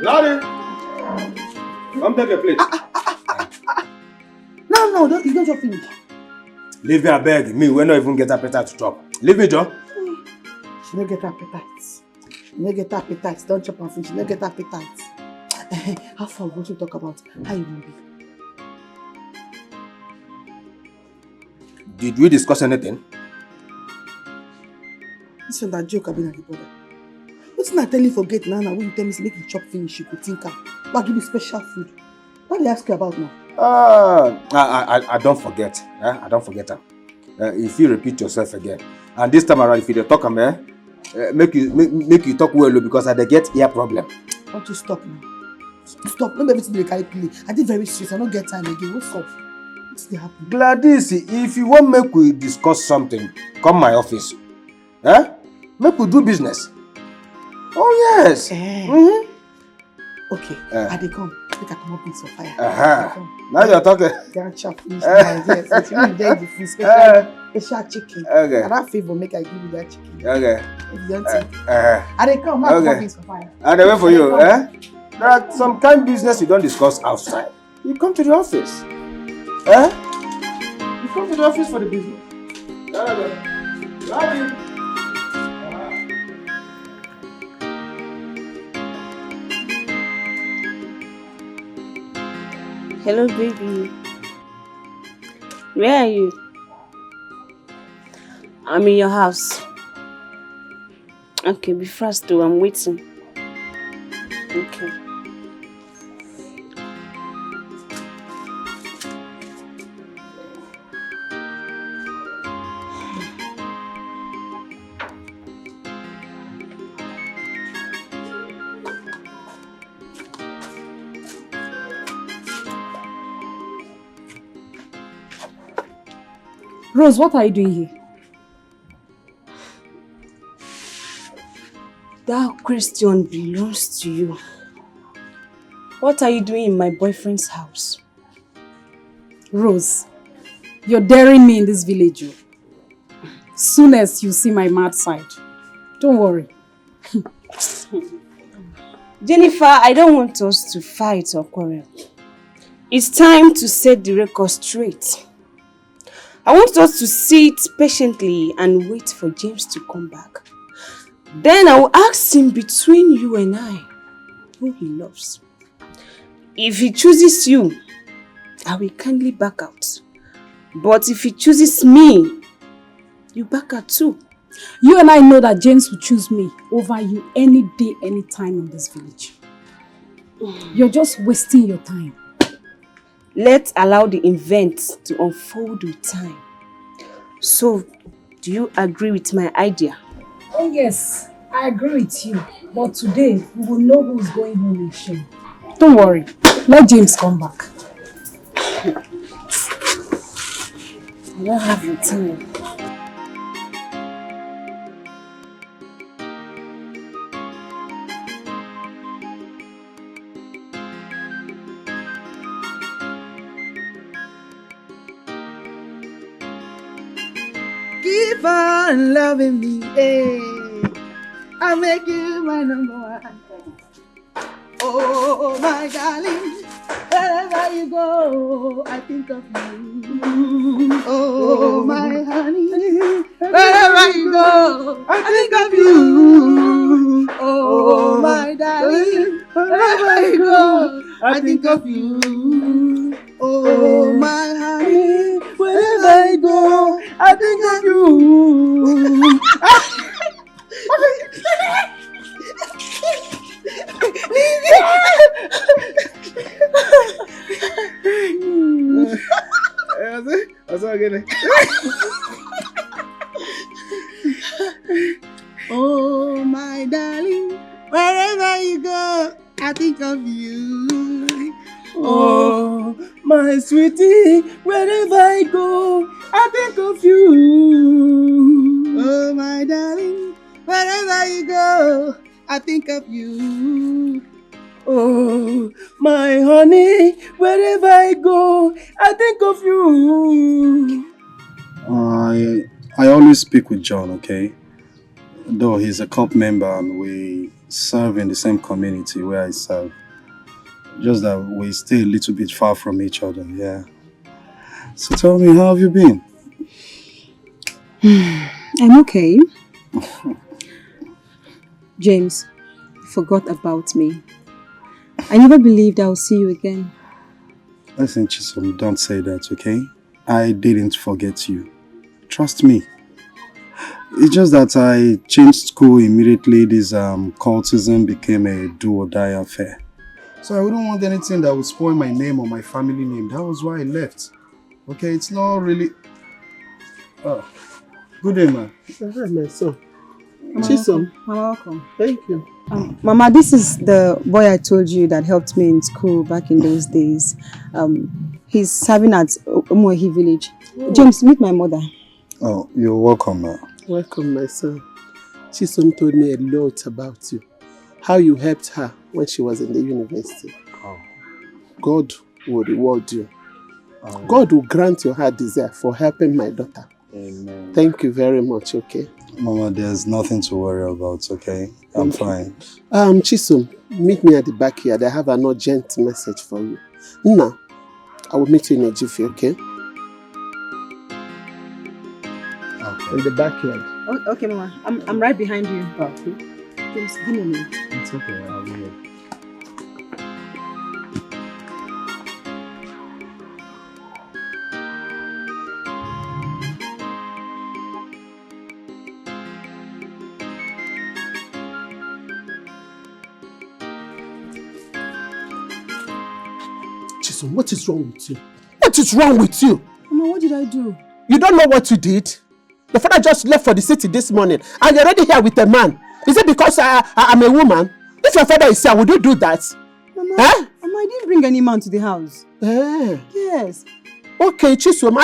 Larry! Come take a plate. No, you don't just finish. Leave me, I beg. Me, we not even get appetite to chop. Leave me, John. She don't get appetite. She don't get appetite. Don't chop and finish. She don't get appetite. How far we want to talk about how you will be? Did we discuss anything? Listen, that joke I've been at the border. What's not tell you forget now? When you tell me to make you chop finish, you could think am. But I give you special food. What do they ask you about now? I don't forget. I don't forget her. If you repeat yourself again, and this time around, if you talk, make you talk well because I get ear problem. Won't you stop now? Stop. Not everything they carry play. I did very serious. I don't get time again. What's up? What's the happen? Gladys, if you want make we discuss something, come my office. Make we do business. Oh yes. Okay. I dey come. Make I come up with some fire. Now you're talking. Can't chop finish now. Yes. You enjoy the food, special chicken. Okay. And that favor make I give you that chicken. Okay. If you don't think. I dey come. Make I come up with some fire. I dey wait for you. There are some kind of business you don't discuss outside. You come to the office. You come to the office for the business. Love you. Hello, baby. Where are you? I'm in your house. Okay, be fast though. I'm waiting. Okay. Rose, what are you doing here? That question belongs to you. What are you doing in my boyfriend's house? Rose, you're daring me in this village. Soon as you see my mad side. Don't worry. Jennifer, I don't want us to fight or quarrel. It's time to set the record straight. I want us to sit patiently and wait for James to come back. Then I will ask him between you and I who he loves. If he chooses you, I will kindly back out. But if he chooses me, you back out too. You and I know that James will choose me over you any day, any time in this village. You're just wasting your time. Let's allow the events to unfold with time. So, do you agree with my idea? Oh yes, I agree with you. But today, we will know who's going home in shame. Don't worry, let James come back. I don't have your time. Keep on loving me, I'll make you my number one. Oh, my darling, wherever you go, I think of you. Oh, my honey, wherever you go, I think of you. Oh, my darling, wherever you go, I think of you. Oh, my honey, wherever I go, I think of you. Oh, my darling, wherever you go, I think of you. Oh, my sweetie, wherever I go, I think of you. Oh, my darling, wherever you go, I think of you. Oh, my honey, wherever I go, I think of you. I always speak with John, okay? Though he's a COP member and we serve in the same community where I serve. Just that we stay a little bit far from each other, yeah. So tell me, how have you been? I'm okay. James, you forgot about me. I never believed I would see you again. Listen, Chisom, don't say that, okay? I didn't forget you. Trust me. It's just that I changed school immediately. This cultism became a do-or-die affair. So I wouldn't want anything that would spoil my name or my family name. That was why I left. Okay, it's not really... Oh, good day, man. Hi, my son. Chisom. Mama, welcome. Thank you. Mama, this is the boy I told you that helped me in school back in those days. He's serving at Umuehi village. Oh. James, meet my mother. Oh, you're welcome, ma. Welcome, my son. Chisom told me a lot about you. How you helped her when she was in the university. Oh. God will reward you. God will grant your heart desire for helping my daughter. Amen. Thank you very much, okay? Mama, there's nothing to worry about, okay? I'm fine. Chisom, meet me at the backyard. I have an urgent message for you. Now, I will meet you in a jiffy, okay? Okay. In the backyard. Oh, okay, Mama. I'm right behind you. Okay. James, give me a minute. It's okay, I'll be here. Chisom, what is wrong with you? What is wrong with you? Mama, what did I do? You don't know what you did? Your father just left for the city this morning and you're already here with a man. Is it because I'm a woman? If your father is here, would you do that? Mama, eh? Mama, I didn't bring any man to the house. Eh. Yes. Okay, Chisom,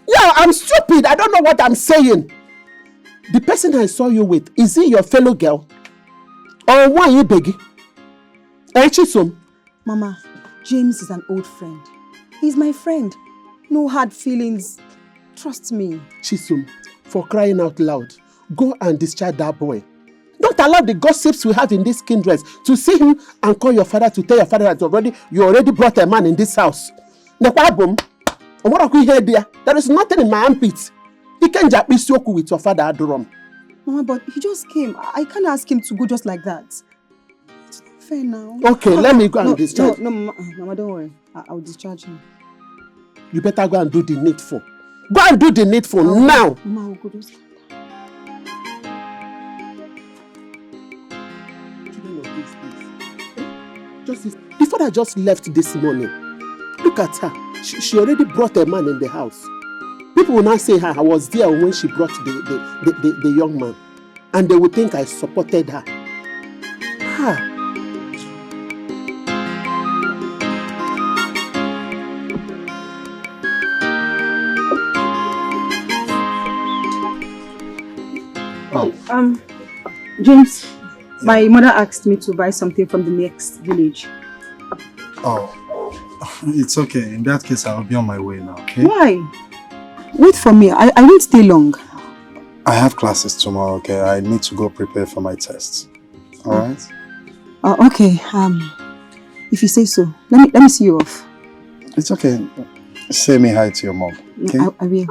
yeah, I'm stupid. I don't know what I'm saying. The person I saw you with, is he your fellow girl? Or why you begging? Eh, Chisom? Mama, James is an old friend. He's my friend. No hard feelings. Trust me. Chisom, for crying out loud, go and discharge that boy. Don't allow the gossips we have in this kindred to see him and call your father to tell your father that you already brought a man in this house. There is nothing in my armpit. He can't just be so cool with your father, Adoram. Mama, but he just came. I can't ask him to go just like that. It's not fair now. Okay, let me go and discharge. No, Mama, don't worry. I'll discharge him. You better go and do the needful. Go and do the needful now. Mama, I'll go do something. The father just left this morning. Look at her. She already brought a man in the house. People will now say I was there when she brought the young man. And they will think I supported her. Ha! James, my mother asked me to buy something from the next village. Oh, it's okay. In that case, I'll be on my way now, okay? Why? Wait for me. I won't stay long. I have classes tomorrow, okay? I need to go prepare for my tests. Alright? Okay. If you say so. Let me see you off. It's okay. Say me hi to your mom, okay? I will.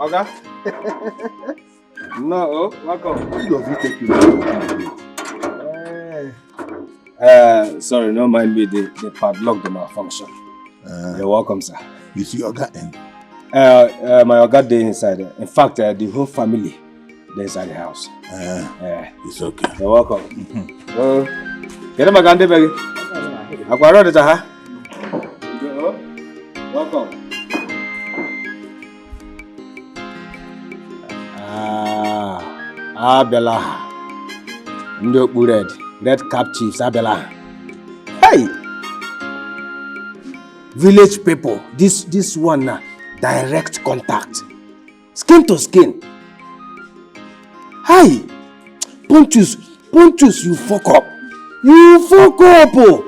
Oga? No, welcome. Why does it take you sorry, don't mind me. The padlock did not function. You're welcome, sir. You see, Oga, My Oga dey inside. In fact, the whole family dey inside the house. It's okay. You're welcome. Get him again, baby. I've got it, huh? Welcome. Abela. Ndoku red cap chiefs, Abela. Hey! Village people, this one now, direct contact. Skin to skin. Hi! Pontius, you fuck up. You fuck up! Oh.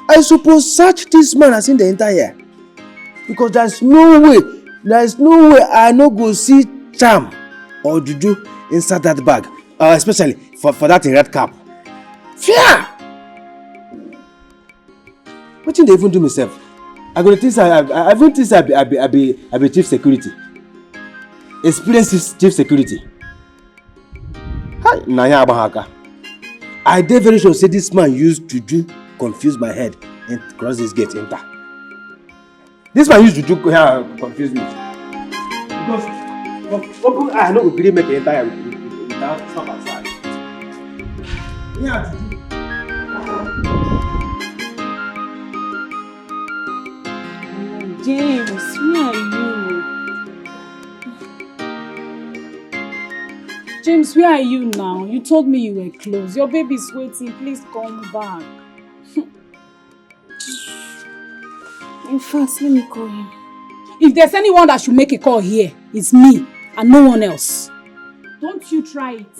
I suppose search this man as in the entire. Because there's no way I no go see charm or juju inside that bag. Especially for that red cap. Fear! What did they even do myself? I go to think I even think I be chief security. Experienced chief security. Hi, Naya Abahaka. I dey very sure say this man used juju confuse my head and cross this gate enter. This man used juju confuse me. Because I no go gree make the entire without stop aside. Yeah, juju. James, where are you? James, where are you now? You told me you were close. Your baby's waiting. Please come back. In fact, let me call him. If there's anyone that should make a call here, it's me and no one else. Don't you try it.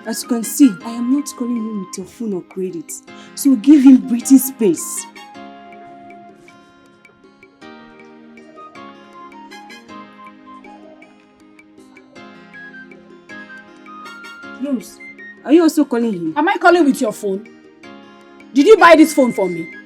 As you can see, I am not calling him with your phone or credit. So give him breathing space. Rose, are you also calling him? Am I calling with your phone? Did you buy this phone for me?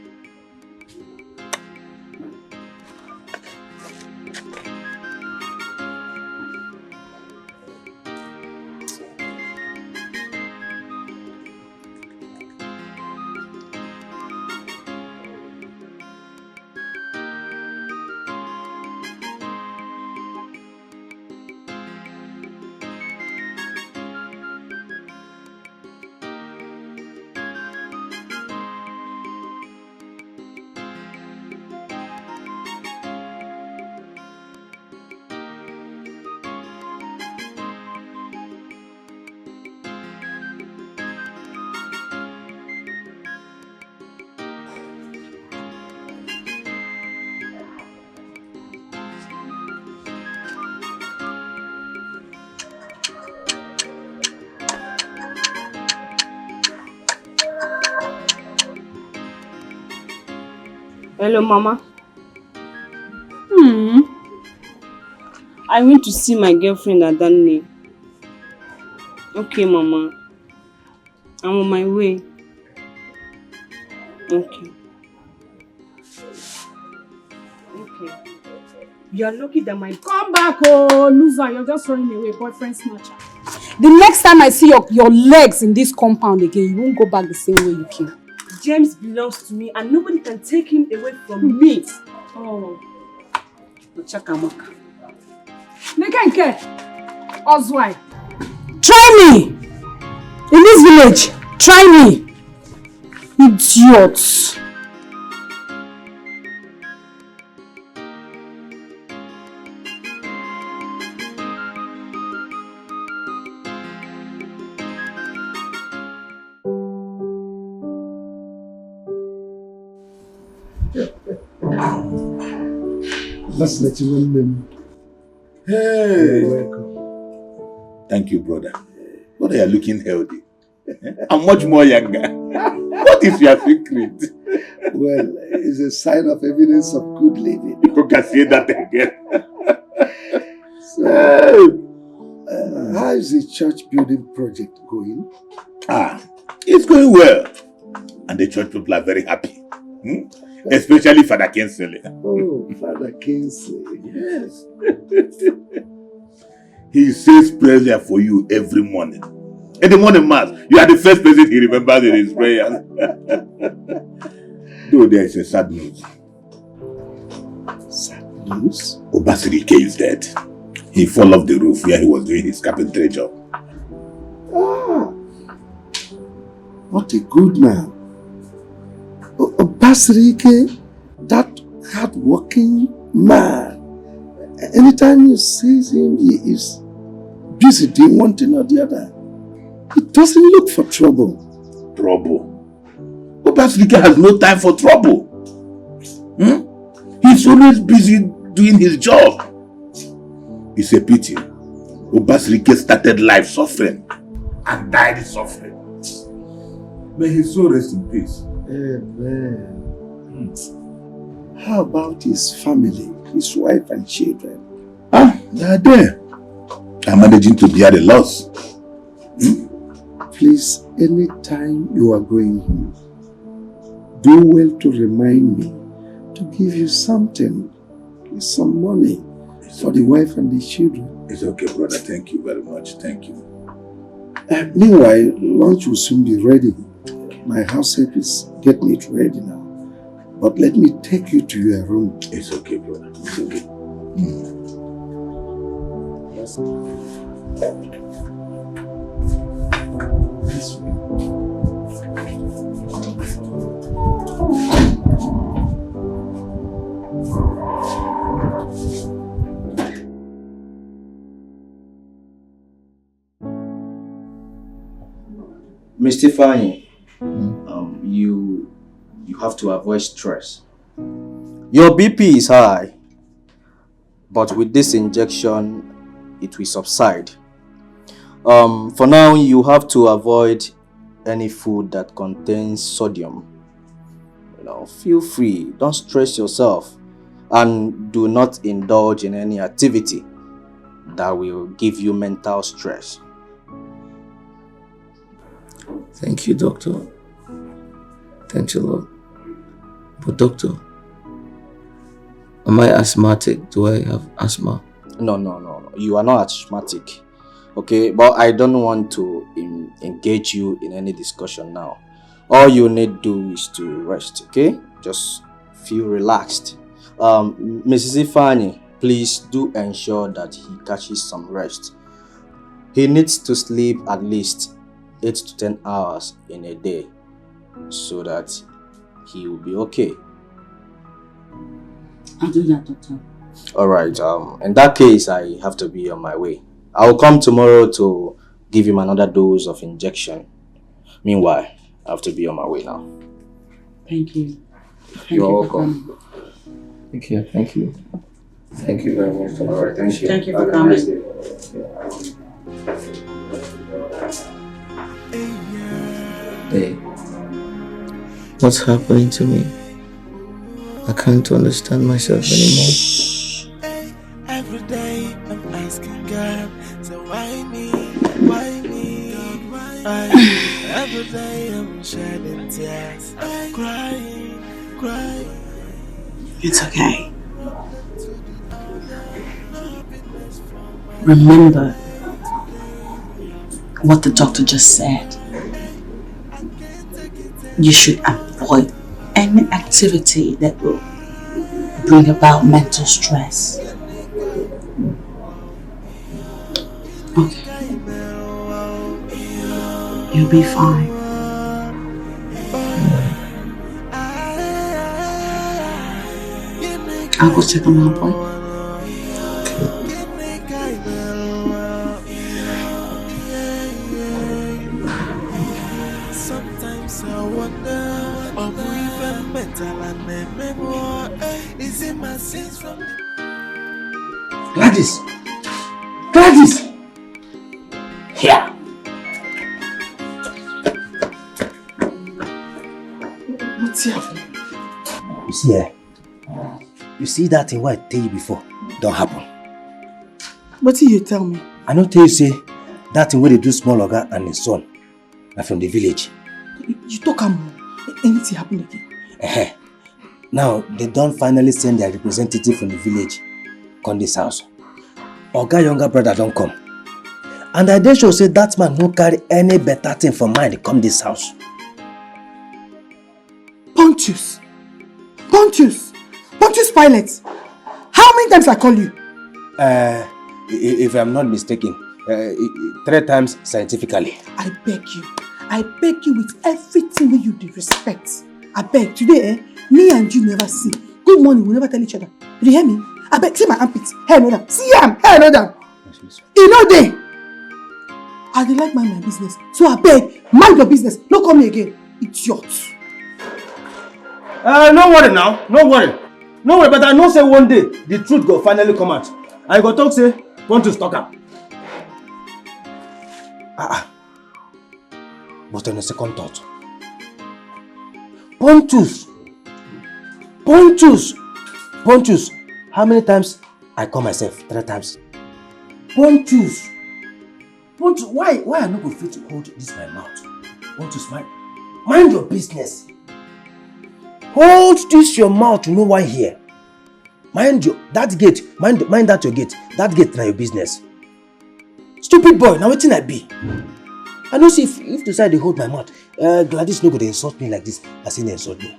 Hello, Mama. I went to see my girlfriend at that name. Okay, Mama. I'm on my way. Okay. You are lucky that my... Come back, oh, loser. You're just running away, boyfriend snatcher. The next time I see your legs in this compound again, you won't go back the same way you came. James belongs to me and nobody can take him away from me. Oh. Chacha. Nekenke. Oswai. Try me! In this village, try me! Idiots! Let's let you in them. Hey! You're welcome. Thank you, brother. Brother, you're looking healthy. I'm much more younger. What is your secret? Well, it's a sign of evidence of good living. You can say that again. So, how is the church building project going? It's going well. And the church people are very happy. Especially Father Kinsley. Oh, Father Kinsley. Yes. He says prayer for you every morning. In the morning mass, you are the first person he remembers in his prayers. Though there is a sad news. Sad news? Obasirike is dead. He fell off the roof where he was doing his carpentry job. Ah, what a good man. Obasirike, that hard-working man. Anytime you see him, he is busy doing one thing or the other. He doesn't look for trouble. Trouble? Obasirike has no time for trouble. He's always busy doing his job. It's a pity. Obasirike started life suffering and died suffering. May his soul rest in peace. Amen. How about his family, his wife and children? They are there. They're managing to bear the loss. Please, anytime you are going home, do well to remind me to give you something, some money for the wife and the children. It's okay, brother. Thank you very much. Thank you. Meanwhile, lunch will soon be ready. My house help is getting it ready now. But let me take you to your room. It's okay, brother. It's okay. This way. Mr. Fanny, you have to avoid stress. Your BP is high, but with this injection, it will subside. For now, you have to avoid any food that contains sodium. Feel free, don't stress yourself, and do not indulge in any activity that will give you mental stress. Thank you, doctor. Thanks a lot. But doctor, am I asthmatic? Do I have asthma? No. You are not asthmatic. Okay, but I don't want to engage you in any discussion now. All you need to do is to rest, okay? Just feel relaxed. Mrs. Ifani, please do ensure that he catches some rest. He needs to sleep at least 8 to 10 hours in a day so that he will be okay. I'll do that, doctor. Alright, in that case, I have to be on my way. I will come tomorrow to give him another dose of injection. Meanwhile, I have to be on my way now. Thank you. You're welcome. Thank you. Thank you. Thank you very much. Alright, thank you. Thank you for coming. Hey, what's happening to me? I can't understand myself anymore. Every day I'm asking God, so why me? Why me? Why? Every day I'm shedding tears, I'm crying. It's okay. Remember what the doctor just said. You should avoid any activity that will bring about mental stress. Okay. You'll be fine. I'll go check on my boy. Sometimes I wonder, are we even mental and memoir? Is it my sins from Gladys! Here! What's happening? You see that thing what I tell you before don't happen. What did you tell me? I don't tell you say that thing where they do small oga and his son are from the village. You talk more. Anything happen again? Now they don't finally send their representative from the village come this house. Oga younger brother don't come. And I dare sure say that man no carry any better thing for mind come this house. Pontius Pilate, how many times I call you? If I'm not mistaken, 3 times scientifically. I beg you with everything that you do respect. I beg, today, me and you never see. Good morning, we never tell each other. Did you hear me? I beg, see my armpits, hair no down. See am, hair no down. You know they. I dey like mind my business. So I beg, mind your business. Don't call me again. Idiot. No worry now, no worry. No worry, but I know say one day the truth go finally come out. I go talk say, want to stalk am. But on a second thought, Pontus. How many times I call myself? 3 times. Pontus, why I not go fit to hold this my mouth? Pontus, mind your business. Hold this your mouth, no one here. Mind that gate, mind that your gate. That gate na your business. Stupid boy, now wetin I be? I know see if decide to hold my mouth, Gladys no go dey insult me like this as he insult me.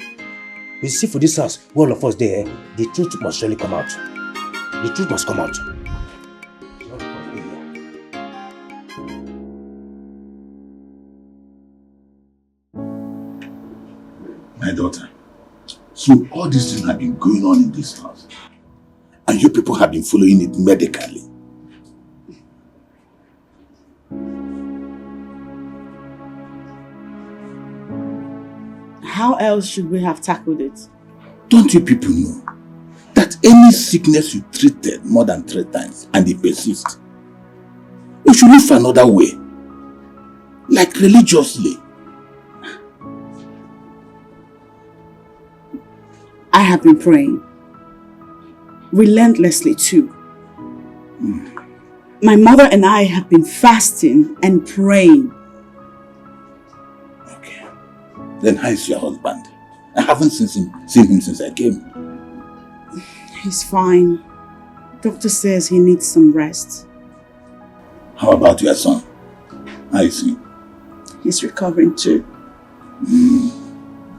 You see for this house, all of us there, the truth must surely come out. The truth must come out. My daughter, so all these things have been going on in this house, and you people have been following it medically. How else should we have tackled it? Don't you people know that any sickness you treated more than 3 times and it persists, you should look for another way, like religiously. I have been praying relentlessly too. My mother and I have been fasting and praying. Okay. Then how is your husband? I haven't seen him since I came. He's fine. Doctor says he needs some rest. How about your son? How is he? He's recovering too.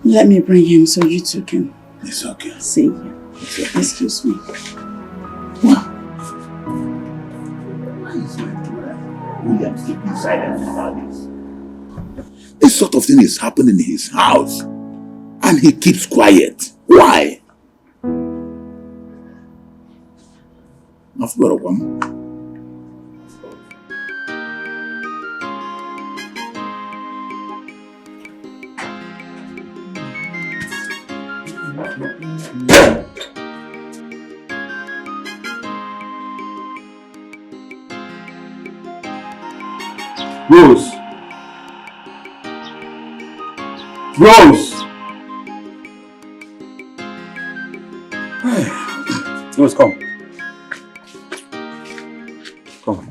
Let me bring him so you two can... It's okay. See you. Excuse me. Wow. Why is my brother William keeping silent about this? This sort of thing is happening in his house, and he keeps quiet. Why? After one. Rose. Rose, come. Come.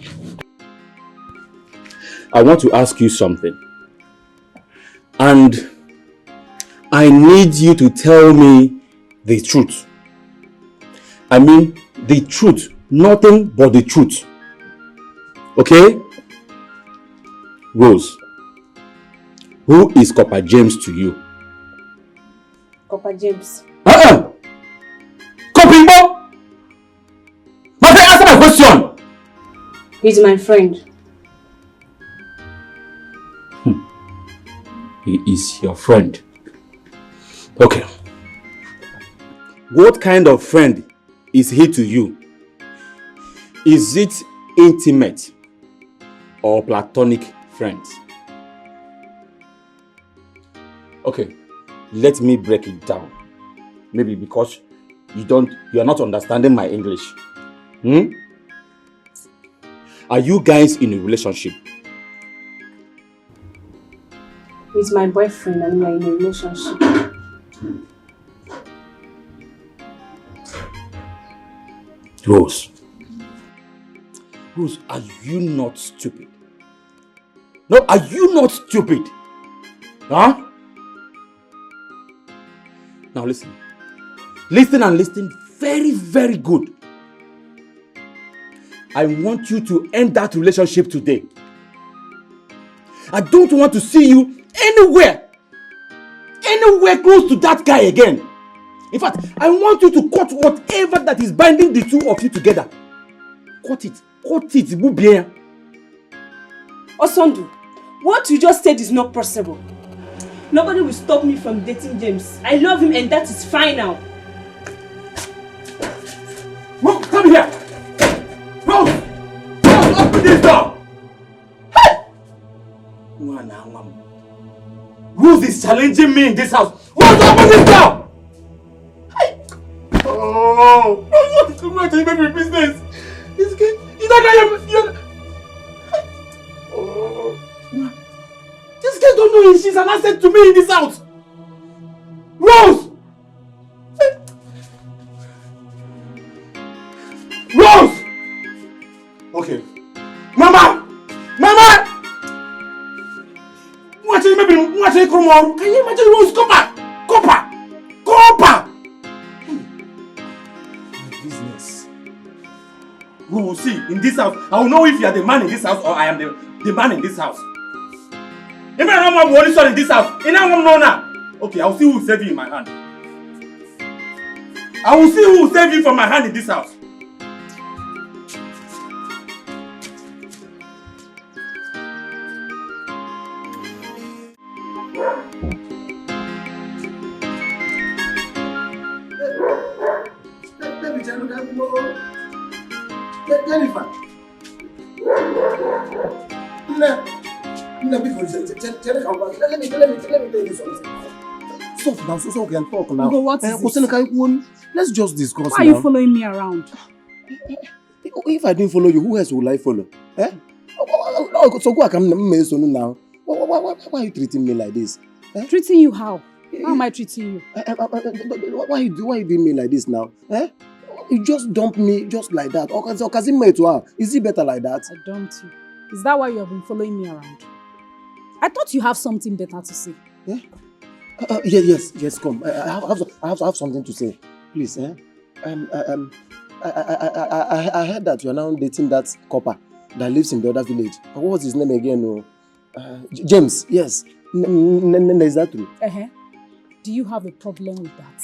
I want to ask you something. And I need you to tell me the truth. I mean, the truth. Nothing but the truth. Okay? Rose, who is Copper James to you? Copper James. Copimbo! My friend, answer my question! He's my friend. He is your friend. Okay. What kind of friend is he to you? Is it intimate or platonic friends? Okay, let me break it down. Maybe because you are not understanding my English. Are you guys in a relationship? He's my boyfriend and we're in a relationship. Rose, are you not stupid? No, are you not stupid? Huh? Now listen. Listen and listen very, very good. I want you to end that relationship today. I don't want to see you anywhere close to that guy again. In fact, I want you to cut whatever that is binding the two of you together. Cut it. Cut it, Bubien. Osondu, what you just said is not possible. Nobody will stop me from dating James. I love him and that is fine now. Mom, come here! Rose! Rose, open this door! Hey! Rose is challenging me in this house. Rose, open this door! Hey! Oh! Rose, what is going on to your business? This kid, you don't know your... Oh! This girl don't know she's an asset to me in this house. Rose! Rose! Okay. Mama! Mama! Watch it, come on. Can you imagine Rose? Copper! Business. We will see in this house. I will know if you are the man in this house or I am the man in this house. If I don't want son in this house, and I won't know now. Okay, I will see who will save you in my hand. I will see who will save you from my hand in this house. Jennifer. Let me tell you something. Stop now, so we can talk now. Ugo, what is this? Let's just discuss. Why are you following me around? If I didn't follow you, who else will I follow? Eh? So go come now. Why are you treating me like this? Eh? Treating you how? How am I treating you? Why you doing me like this now? Eh? You just dump me just like that. Is it better like that? I dumped you. Is that why you have been following me around? I thought you have something better to say. Yeah? Yes, come. I have something to say. Please, eh? I heard that you are now dating that copper that lives in the other village. What was his name again? James, yes. Is that true? Do you have a problem with that?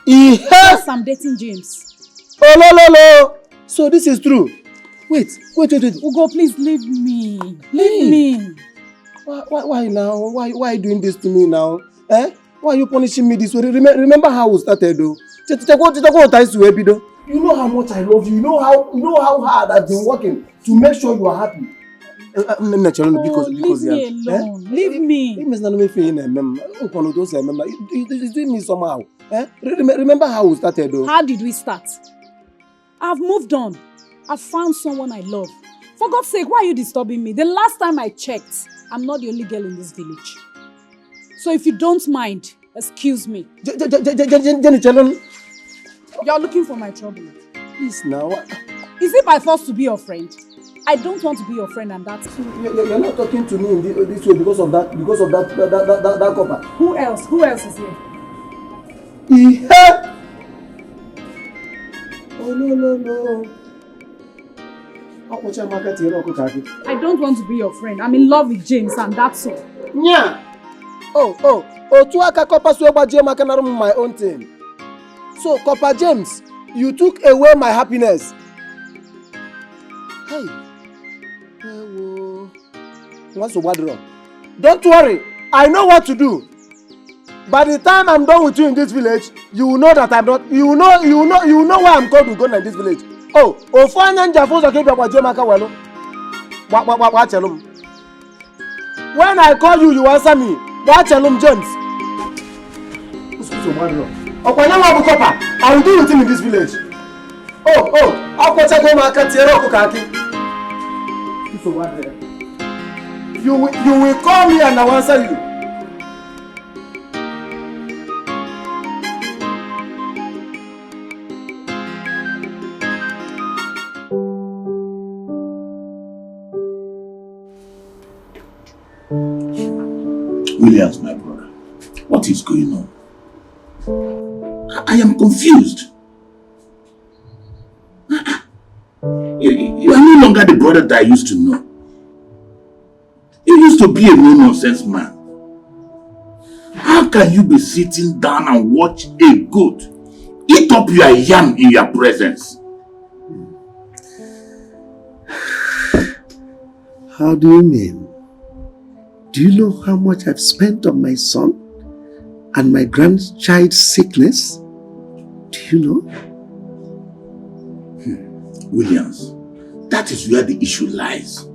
Yes, I'm dating James. Oh, no. So this is true. Wait. Ugo, please leave me. Leave me. Why now? Why are you doing this to me now? Eh? Why are you punishing me this way? Remember how we started though? You know how much I love you. You know how hard I've been working to make sure you are happy. Leave me alone. Leave me. It's doing me somehow. Eh? Remember how we started though? How did we start? I've moved on. I've found someone I love. For God's sake, why are you disturbing me? The last time I checked, I'm not the only girl in this village. So if you don't mind, excuse me. Jenny, you're looking for my trouble. Please now. Is it by force to be your friend? I don't want to be your friend, and that's you're not talking to me in this way because of that copper. Who else? Who else is here? Yeah. Oh no. I don't want to be your friend. I'm in love with James, and that's all. Yeah. Oh, my own thing. So, Copper James, you took away my happiness. Hey. Don't worry, I know what to do. By the time I'm done with you in this village, you will know that I'm not. You know why I'm called Ugo in this village. Oh, when I call you, you answer me. Watch James. I will deal with him in this village. You will call me and I will answer you. Williams, my brother, what is going on? I am confused. You are no longer the brother that I used to know. You used to be a no-nonsense man. How How can you be sitting down and watch a goat eat up your yam in your presence? How do you mean? Do you know how much I've spent on my son and my grandchild's sickness? Do you know? Williams, that is where the issue lies.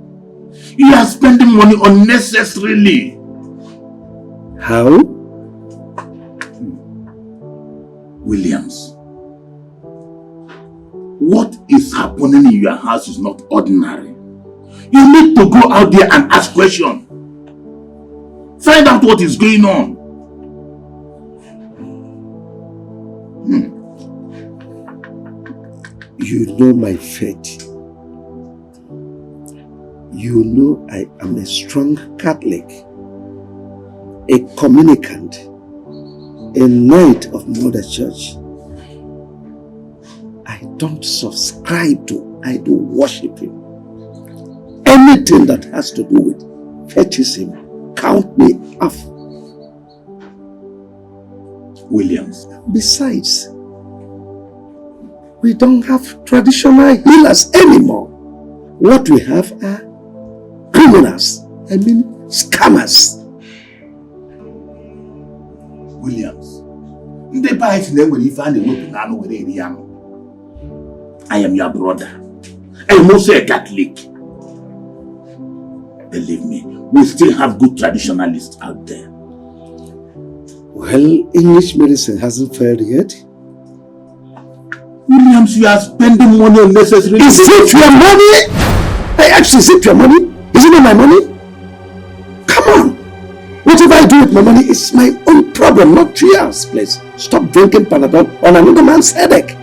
You are spending money unnecessarily. How? Williams, what is happening in your house is not ordinary. You need to go out there and ask questions. Find out what is going on. You know my faith. You know I am a strong Catholic, a communicant, a knight of Mother Church. I don't subscribe to idol worshiping. Anything that has to do with fetishism, count me off. Williams. Besides, we don't have traditional healers anymore. What we have are criminals. I mean, scammers. Williams. I am your brother. I am also a Catholic. Believe me, we still have good traditionalists out there. Well, English medicine hasn't failed yet. Williams, you are spending money unnecessarily. Is it your money? I asked you, is it your money? Is it not my money? Come on. Whatever I do with my money is my own problem, not yours, please. Stop drinking Panadol on another man's headache.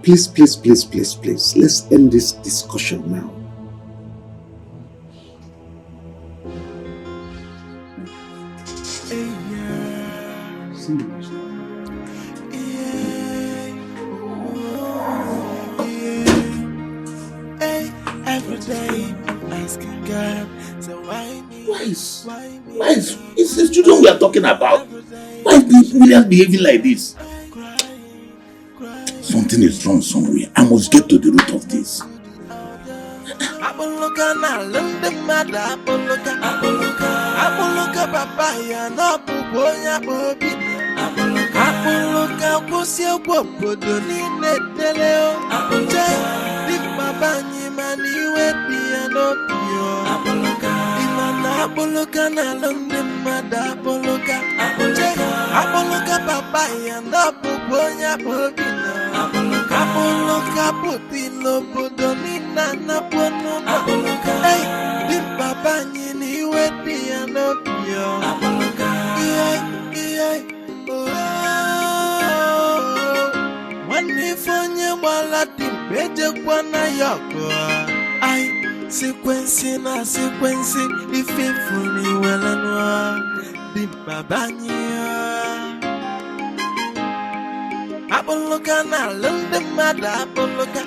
Please. Let's end this discussion now. Every day I'm asking God, so why me? Why is it's the children we are talking about? Why is Williams behaving like this? Something is wrong somewhere. I must get to the root of this. Apoloka na londe mada apoloka apoloka papaya na puponya popina apoloka putilo podonina na pono hey di papa nyini wedi anopio wanifanya wala timbeje kwa na yako ai sequence ifefuni wala noa di babanya apoloka na lende mada apoloka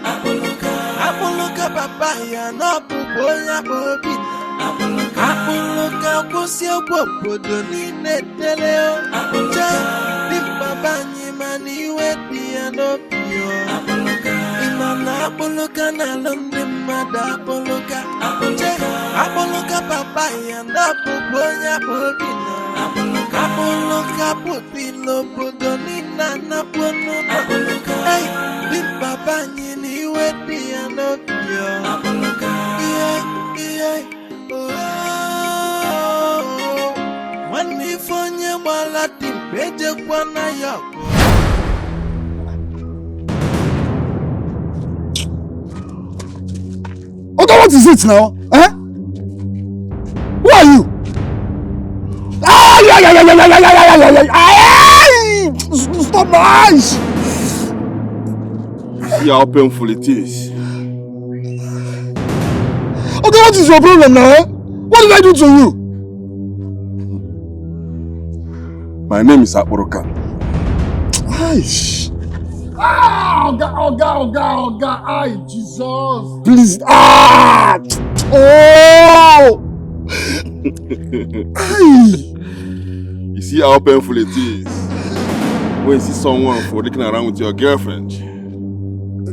papaya no puponya popina apoloka kusio popodo ni neteleo di babanya mani wedi anopio apoloka na lende mada apoloka papaya na puponya popina apoloka putilo podonina na pono hey di papa nyini wedi anopio wanifonya wala timbeje kwa na yako. Okay, what is it now? Eh? Who are you? Stop my eyes! See how painful it is. Okay, what is your problem now? Eh? What did I do to you? My name is Akboroka. Aish. Oga, ay, Jesus. Please, Oh! Ay. You see how painful it is when you see someone frolicking around with your girlfriend.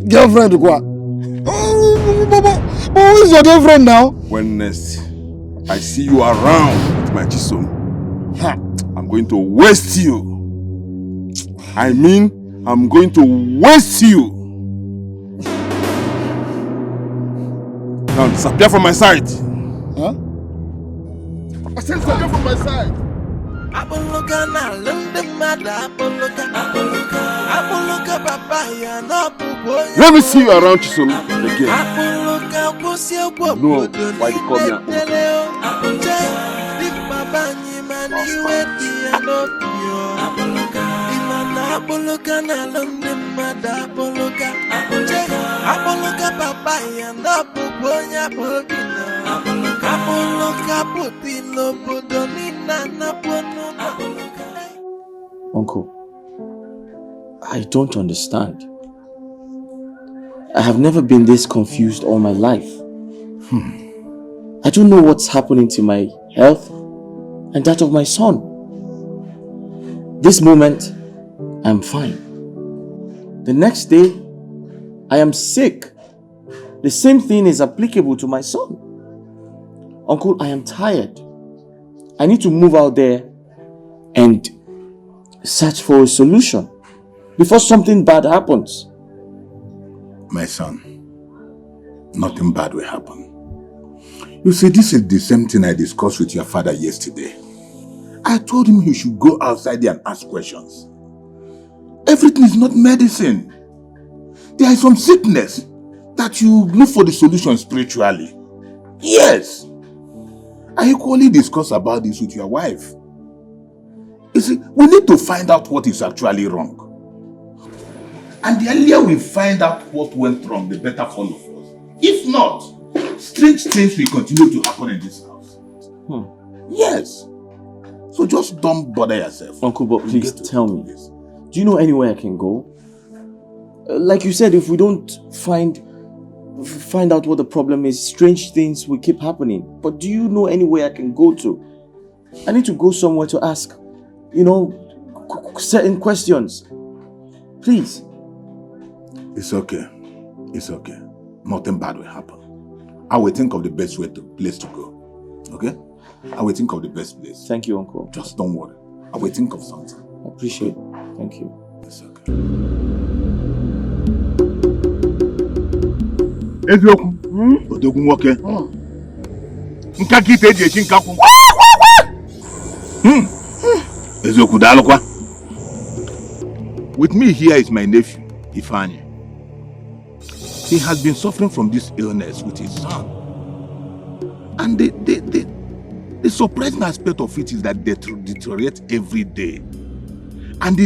Girlfriend, what? But who is your girlfriend now? When next I see you around with my chisom, I'm going to waste you. I mean, I'm going to waste you. Now disappear from my sight. Huh? I said disappear from my sight. Let me see you around Chisom again. No, why you call me Uncle, I don't understand. I have never been this confused all my life. I don't know what's happening to my health and that of my son. This moment, I'm fine. The next day, I am sick. The same thing is applicable to my son. Uncle, I am tired. I need to move out there and search for a solution before something bad happens. My son, nothing bad will happen. You see, this is the same thing I discussed with your father yesterday. I told him he should go outside there and ask questions. Everything is not medicine. There is some sickness that you look for the solution spiritually. Yes. I equally discussed about this with your wife. You see, we need to find out what is actually wrong. And the earlier we find out what went wrong, the better for all of us. If not, strange things will continue to happen in this house. Yes. So just don't bother yourself. Uncle, but please tell me, do you know anywhere I can go? Like you said, if we don't find out what the problem is, strange things will keep happening. But do you know anywhere I can go to? I need to go somewhere to ask, certain questions. Please. It's okay. It's okay. Nothing bad will happen. I will think of the best place to go. Okay? I will think of the best place. Thank you, Uncle. Just don't worry. I will think of something. I appreciate it. Thank you. It's okay. Eziokwu. Odogwu nwoke. Nka kite eji echi nkakwu. Eziokwu daalụkwa. With me here is my nephew, Ifeanyi. He has been suffering from this illness with his son. And the surprising aspect of it is that they deteriorate every day. And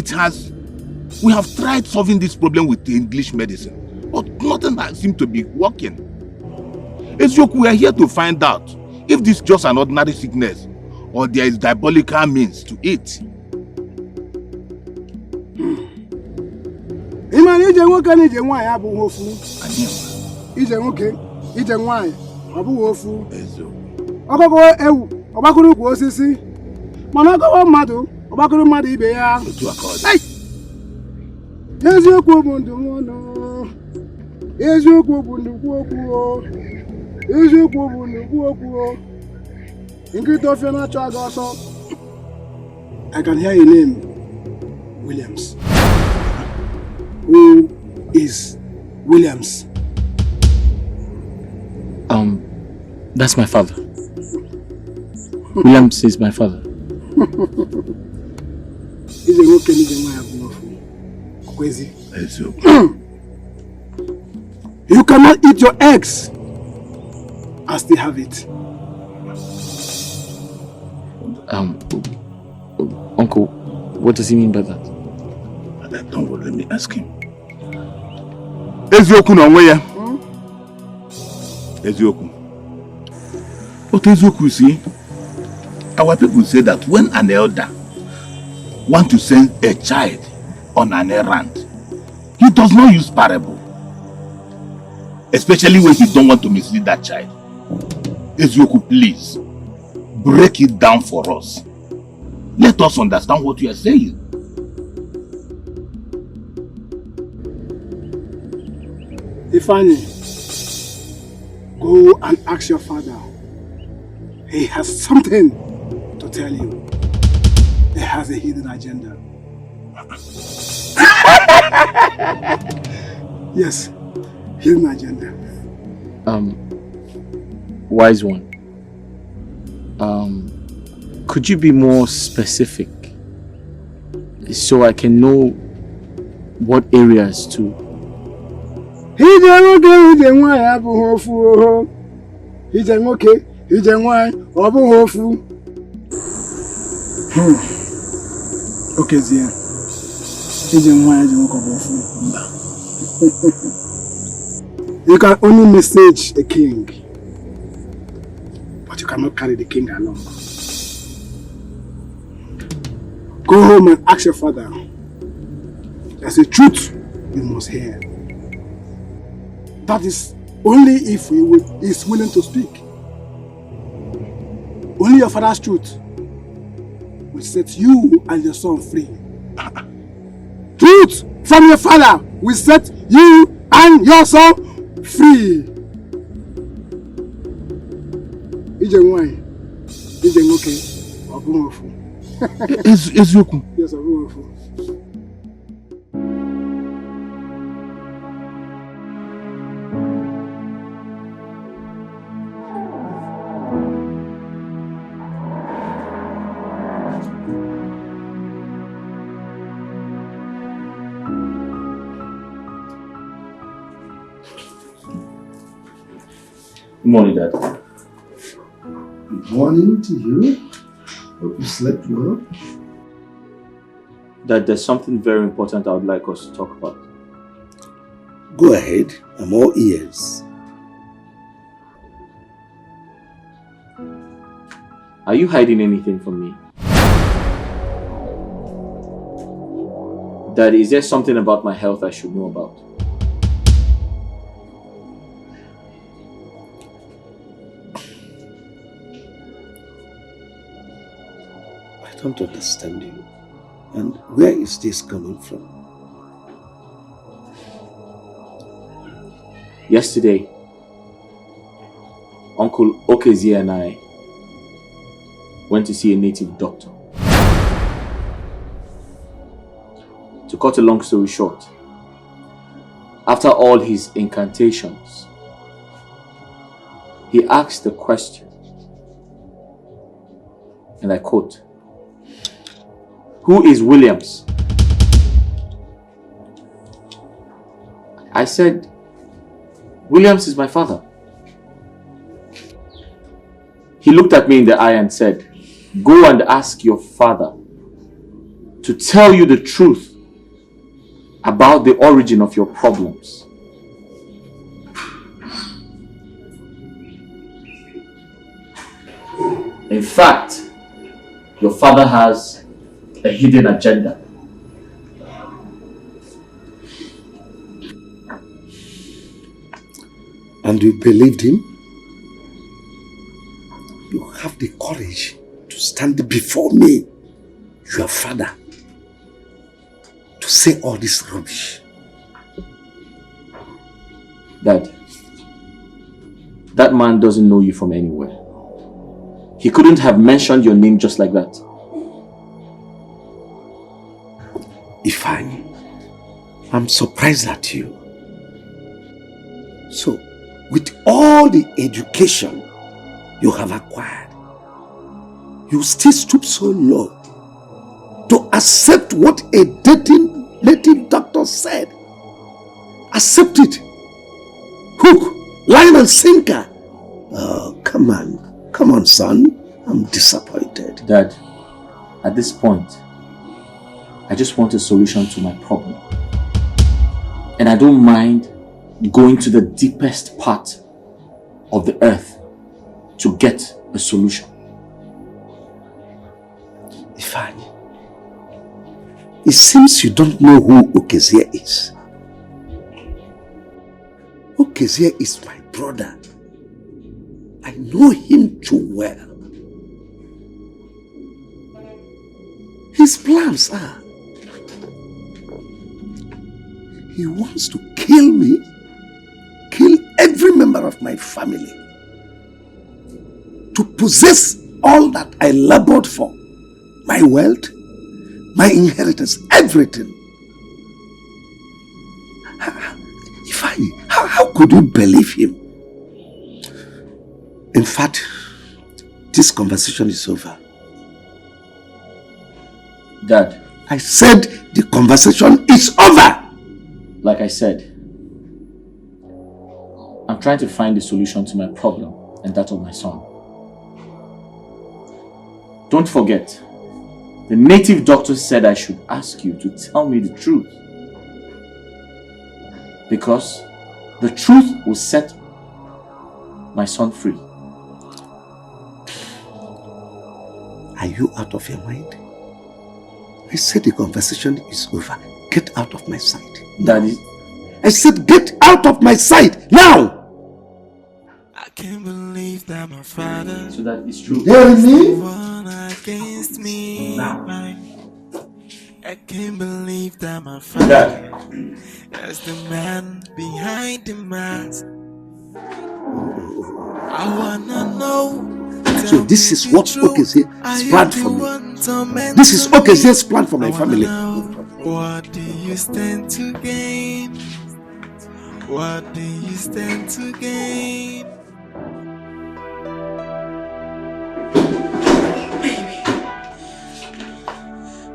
we have tried solving this problem with the English medicine, but nothing has seemed to be working. Eziokwu, we are here to find out if this is just an ordinary sickness or there is diabolical means to it. Imani ije nwoke na ije nwaanyị abụghị ofu. Ije nwoke, ije nwaanyị abụghị ofu. Ọgọgọ ewu, ọgbakụrụ ukwu osisi. Mana ọgọgọ mmadụ, ọgbakụrụ mmadụ ibe ya. Eziokwu bụ ndụmọdụ. Eziokwu bụ nnukwu okwu. Eziokwu bụ nnukwu okwu. Nkịta ofe na-achọ aga ọsọ. I can hear your name, Williams. Who is Williams? That's my father. Williams is my father. He's a woke and he's a man. Crazy. You cannot eat your eggs and still have it. Uncle, what does he mean by that? Don't worry, let me ask him. Eziokwu na onwe ya. Eziokwu. But Eziokwu, see, our people say that when an elder wants to send a child on an errand, he does not use parable. Especially when he don't want to mislead that child. Eziokwu, please, break it down for us. Let us understand what you are saying. Ifeanyi, go and ask your father. He has something to tell you. He has a hidden agenda. Yes, hidden agenda. Wise one. Could you be more specific so I can know what areas to? Ije nwoke ije nwanyị abụghị ofu oho. Ije nwoke ije nwanyị ọ bụghị ofu. Okezie. Ije nwanyị ije nwoke ọ bụ ofu. You can only message a king, but you cannot carry the king along. Go home and ask your father. There's a truth you must hear. That is only if he is willing to speak. Only your father's truth will set you and your son free. Truth from your father will set you and your son free. Ije nwanyị, ije nwoke, ọ bụghị ofu. Eziokwu. Yes, ọ bụghị ofu. Good morning, Dad. Good morning to you. Hope you slept well. Dad, there's something very important I would like us to talk about. Go ahead. I'm all ears. Are you hiding anything from me? Dad, is there something about my health I should know about? I don't understand you. And where is this coming from? Yesterday, Uncle Okezie and I went to see a native doctor. To cut a long story short, after all his incantations, he asked the question, and I quote, "Who is Williams?" I said, "Williams is my father." He looked at me in the eye and said, "Go and ask your father to tell you the truth about the origin of your problems." In fact, your father has a hidden agenda. And you believed him? You have the courage to stand before me, your father, to say all this rubbish. Dad, that man doesn't know you from anywhere. He couldn't have mentioned your name just like that. Ifeanyi, I'm surprised at you. So, with all the education you have acquired, you still stoop so low to accept what a dating native doctor said. Accept it. Hook, line and sinker. Oh, come on, son. I'm disappointed. Dad, at this point, I just want a solution to my problem. And I don't mind going to the deepest part of the earth to get a solution. Ifeanyi, it seems you don't know who Okezie is. Okezie is my brother. I know him too well. his plans are. He wants to kill me, kill every member of my family, to possess all that I labored for, my wealth, my inheritance, everything. How could you believe him? In fact, this conversation is over. Dad. I said the conversation is over. Like I said, I'm trying to find a solution to my problem and that of my son. Don't forget, the native doctor said I should ask you to tell me the truth. Because the truth will set my son free. Are you out of your mind? I said the conversation is over. Get out of my sight. Daddy. I said get out of my sight now! I can't believe that my father. So that is true. Hear me? One against me. Now. I can't believe that my father is the man behind the mask. I wanna know. So this is what Okezie has planned for me. This is Okezie's plan for my family. What do you stand to gain? What do you stand to gain? Baby,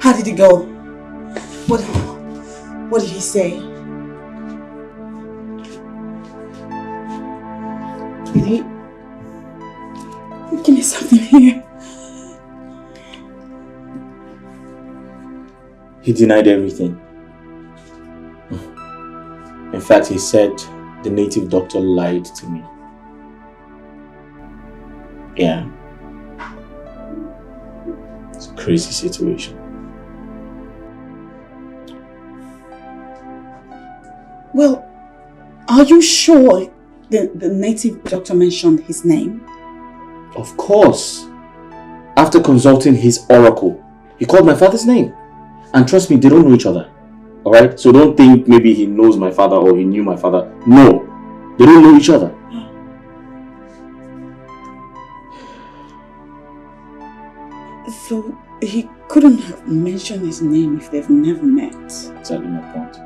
how did it go? What did he say? Did give me something here. He denied everything. In fact, he said the native doctor lied to me. Yeah. It's a crazy situation. Well, are you sure the native doctor mentioned his name? Of course. After consulting his oracle, he called my father's name. And trust me, they don't know each other. Alright? So don't think maybe he knows my father or he knew my father. No. They don't know each other. So he couldn't have mentioned his name if they've never met. Exactly my point.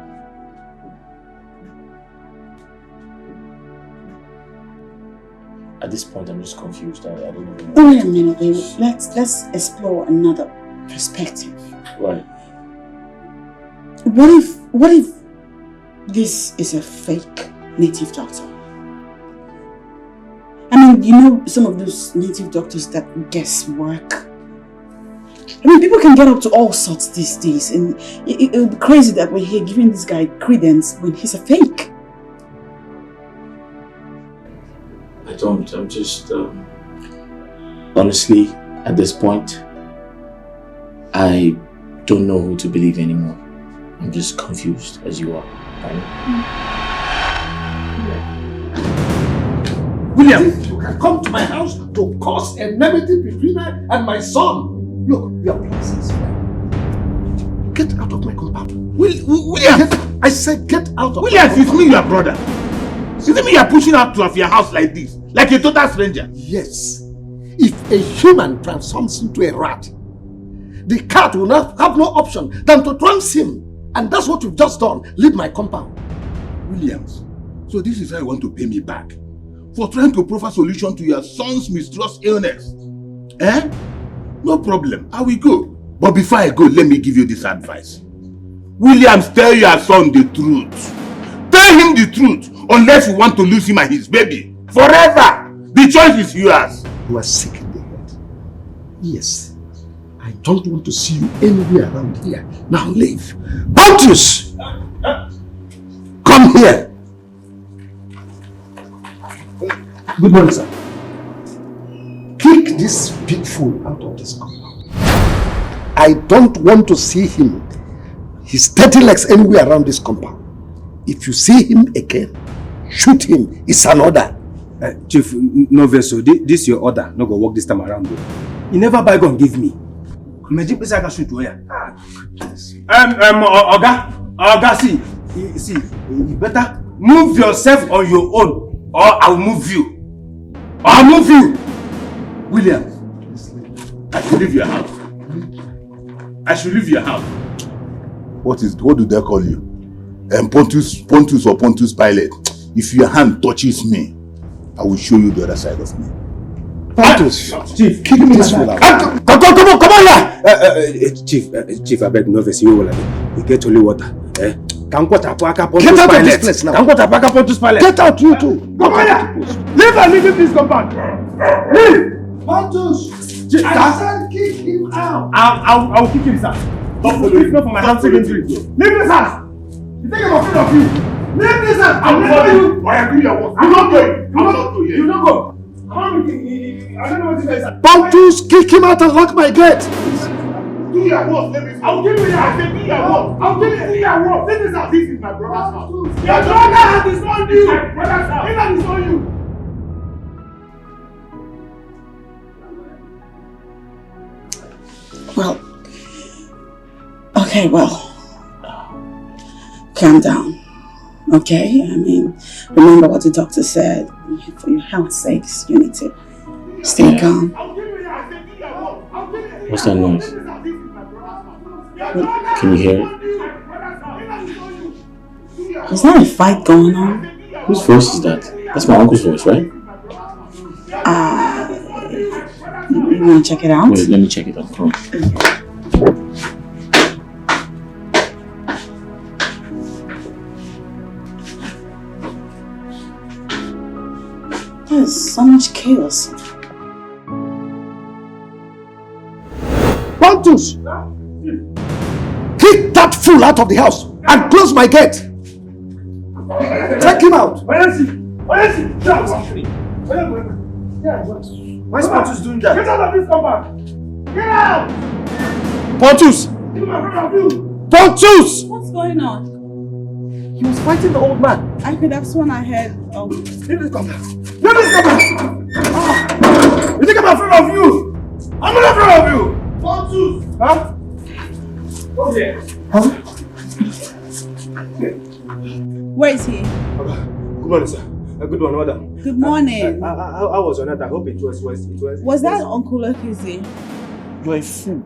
At this point, I'm just confused. I don't even know. Wait a minute, baby. Let's explore another perspective. Right. What if this is a fake native doctor? I mean, you know some of those native doctors that guess work. I mean, people can get up to all sorts these days, and it would be crazy that we're here giving this guy credence when he's a fake. I'm just, honestly, at this point, I don't know who to believe anymore. I'm just confused as you are. Right? William, you can come to my house to cause enmity between her and my son. Look, your place is here. Get out of my compound. William! I said get out of William, my it's compound. me, your brother. Is it me you're pushing out of your house like this? Like a total stranger? Yes. If a human transforms into a rat, the cat will not have no option than to trance him. And that's what you've just done. Leave my compound. Williams, so this is how you want to pay me back? For trying to provide solution to your son's mysterious illness? Eh? No problem, I will go. But before I go, let me give you this advice. Williams, tell your son the truth. Tell him the truth, unless you want to lose him and his baby. Forever! The choice is yours. You are sick in the head. Yes. I don't want to see you anywhere around here. Now leave. Pontius! Come here. Good morning, sir. Kick this big fool out of this compound. I don't want to see him, his dirty legs anywhere around this compound. If you see him again, shoot him. It's an order. Chief, no vessel. This is your order. No go work this time around. You never buy gun give me. Imagine this I can shoot you. Oga, see, you better move yourself on your own, or I'll move you. I'll move you, William. I should leave your house. I should leave your house. What do they call you? Pontius or Pontius Pilate. If your hand touches me, I will show you the other side of me. Pontius, Chief, kick me this fool out. Come on here! Chief, I beg no vex you will. We get holy water. Get out of this place now. Get out, you too. Come on here! Leave this compound. Leave! Pontius! Chief, I said kick him out. I will kick him, sir. But if not for my hand secondary. Leave this house! You think I'm afraid of you? Leave this house! I'll never you! Why are you your work? I'm not going. You don't go. I don't know what you guys are. Pontius, kick him out and lock my gate. Do your work, let me see. I'll give you your house. Do your work. I'll give you your work. Leave this house. This is my brother's house. Your brother has disowned you. My brother's house. He has disowned you. Well, okay, calm down, okay? I mean, remember what the doctor said. For your health's sakes, you need to stay calm. What's that noise? Can you hear it? Is there a fight going on? Whose voice is that? That's my uncle's voice, right? You want to check it out? Wait, let me check it out. Come on. There's so much chaos. Pontius! Kick that fool out of the house and close my gate. Take him out. Why is Pontius doing that? Get out of this compound! Get out! Pontius! Pontius! What's going on? He was fighting the old man. I could have sworn I heard. Oh. Leave this compound! Leave this compound! You think I'm afraid of you? I'm not afraid of you! Pontius! Huh? Okay. Huh? Where is he? Good morning, sir. Good one, madam. Good morning. How was your night? I hope it was. Was that Uncle Okuzi? You're a fool.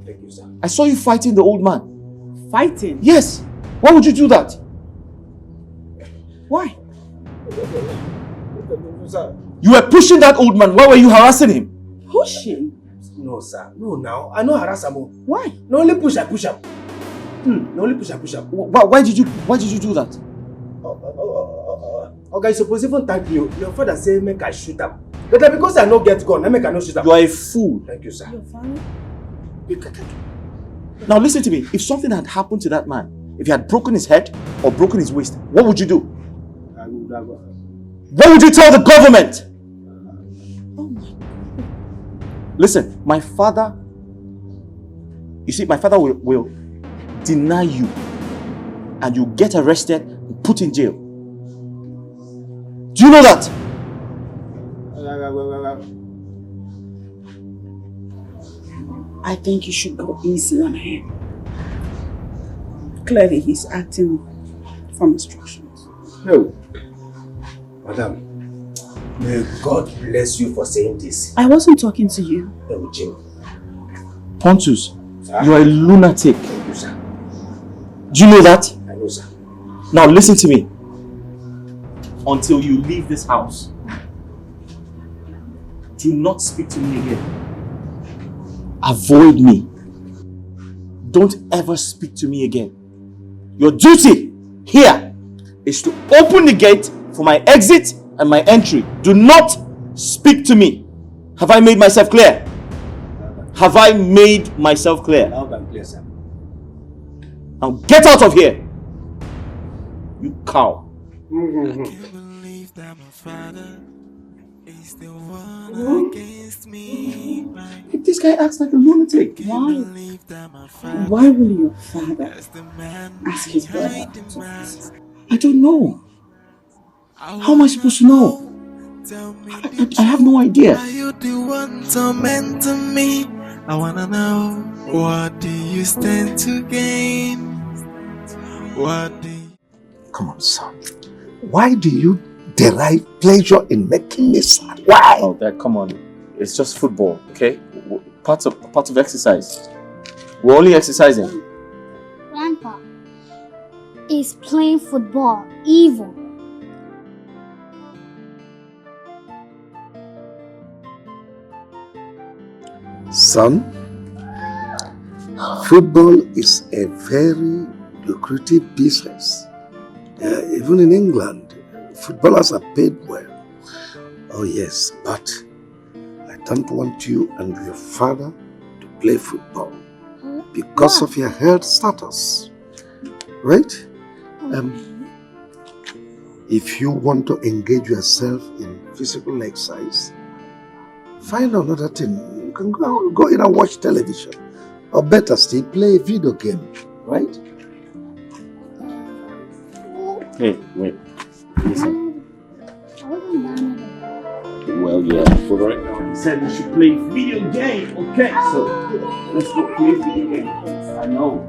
Thank you, sir. I saw you fighting the old man. Fighting? Yes. Why would you do that? Why? Sir. You were pushing that old man. Why were you harassing him? Pushing? No, sir. No, now. I know harass him. Why? No, only push up. No, only push up. Why did you do that? Okay, suppose even thank you. Your father say make I shoot up. But because I no get gun, I make I no shoot up. You are a fool. Thank you, sir. Your father? Now listen to me. If something had happened to that man, if he had broken his head or broken his waist, what would you do? What would you tell the government? Oh my God. Listen, my father will deny you and you get arrested and put in jail. Do you know that? I think you should go easy on him. Clearly, he's acting from instructions. No. Madam, may God bless you for saying this. I wasn't talking to you. No, Jim. Pontius, Sir? you are a lunatic. Thank you, sir. Do you know that? I know, sir. Now listen to me. Until you leave this house, do not speak to me again. Avoid me. Don't ever speak to me again. Your duty here is to open the gate for my exit and my entry. Do not speak to me. Have I made myself clear? Have I made myself clear? Loud and clear, sir. Now get out of here. You cow. I can't believe that my father is the one against me. This guy acts like a lunatic. Why? Why will your father ask his brother? I don't know. How am I supposed to know? I have no idea. Are you the one tormenting me? I wanna know, what do you stand to gain? What do you... Come on, son. Why do you derive pleasure in making me sad? Why? Oh, Dad, come on. It's just football, okay? Part of exercise. We're only exercising. Grandpa, is playing football evil? Son, football is a very lucrative business. Even in England, footballers are paid well. Oh yes, but I don't want you and your father to play football because of your health status, right? If you want to engage yourself in physical exercise, find another thing. You can go in and watch television, or better still, play a video game, right? Hey, wait. Listen. Well, yeah, but right now he said we should play video game, okay? So let's go play video game. I know.